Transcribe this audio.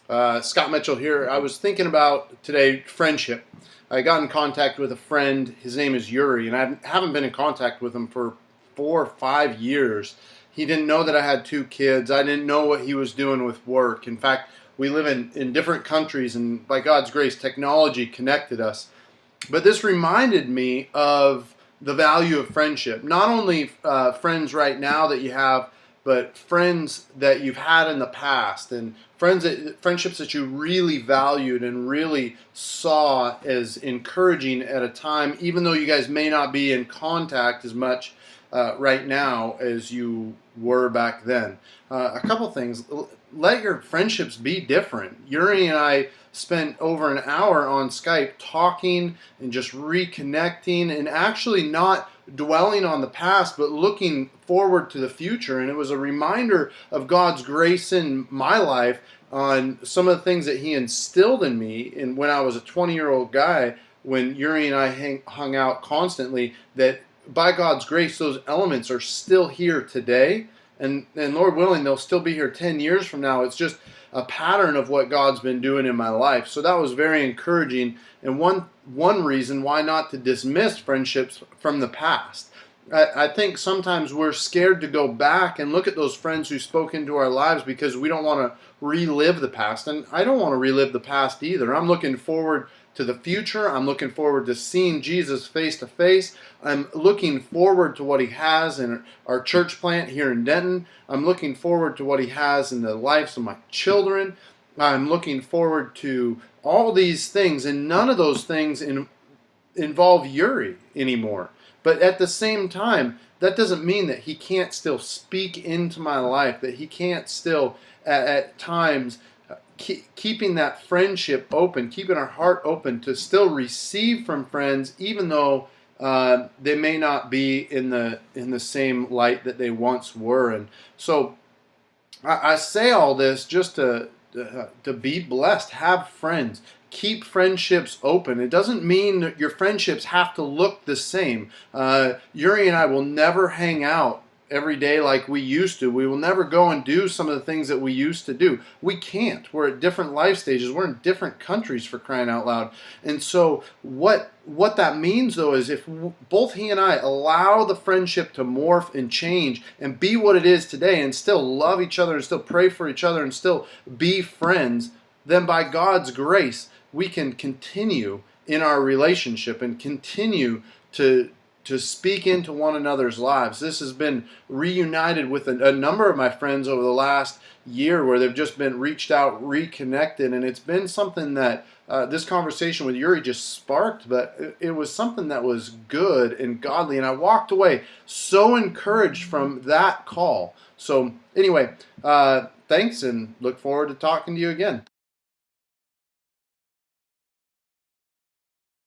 Scott Mitchell here. I was thinking about today friendship. I got in contact with a friend. His name is Yuri, and I haven't been in contact with him for 4 or 5 years. He didn't know that I had 2 kids. I didn't know what he was doing with work. In fact, we live in different countries, and by God's grace, technology connected us. But this reminded me of the value of friendship. Not only friends right now that you have, but friends that you've had in the past, and friendships that you really valued and really saw as encouraging at a time, even though you guys may not be in contact as much right now as you were back then. A couple things. Let your friendships be different. Yuri and I spent over an hour on Skype talking and just reconnecting and actually not dwelling on the past but looking forward to the future. And it was a reminder of God's grace in my life on some of the things that he instilled in me and when I was a 20-year-old guy, when Yuri and I hung out constantly, that by God's grace those elements are still here today, and Lord willing they'll still be here 10 years from now. It's just a pattern of what God's been doing in my life. So that was very encouraging, and one reason why not to dismiss friendships from the past. I think sometimes we're scared to go back and look at those friends who spoke into our lives because we don't want to relive the past. And I don't want to relive the past either. I'm looking forward to the future. I'm looking forward to seeing Jesus face to face. I'm looking forward to what he has in our church plant here in Denton. I'm looking forward to what he has in the lives of my children. I'm looking forward to all these things, and none of those things involve Yuri anymore. But at the same time, that doesn't mean that he can't still speak into my life, that he can't still, at times, keeping that friendship open, keeping our heart open to still receive from friends, even though they may not be in the same light that they once were. And so I say all this just to be blessed. Have friends. Keep friendships open. It doesn't mean that your friendships have to look the same. Yuri and I will never hang out every day like we used to. We will never go and do some of the things that we used to do. We can't. We're at different life stages. We're in different countries, for crying out loud. And so what that means, though, is if both he and I allow the friendship to morph and change and be what it is today and still love each other and still pray for each other and still be friends, then by God's grace, we can continue in our relationship and continue to speak into one another's lives. This has been reunited with a number of my friends over the last year, where they've just been reached out, reconnected, and it's been something that this conversation with Yuri just sparked, but it was something that was good and godly, and I walked away so encouraged from that call. So anyway, thanks, and look forward to talking to you again.